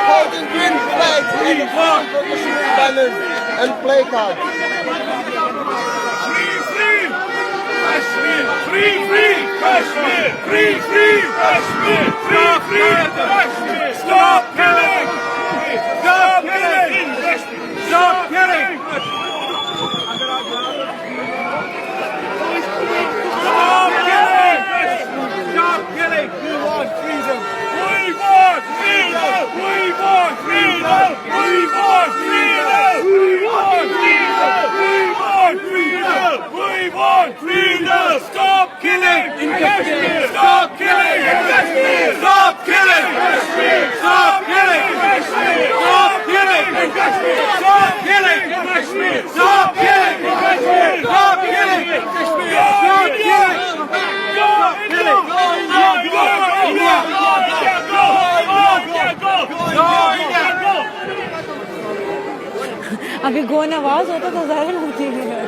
Holding green flags in the front of the street banners and placards. Free, free, Kashmir! Free, free, Kashmir! Free, free, Kashmir! Stop killing! Stop killing! Stop killing! Stop killing! Stop killing! We want freedom! We want freedom! We want freedom! We want freedom! We want freedom! We want freedom! We want freedom! Stop killing in Kashmir! Stop killing in Kashmir! Stop killing in Kashmir! Stop killing in Kashmir! Stop killing in Kashmir! Stop killing in Kashmir! Stop killing in Kashmir! Stop killing in Kashmir! Stop killing! Stop killing! अभी गो नवाज होता तो ज़्यादा होती है।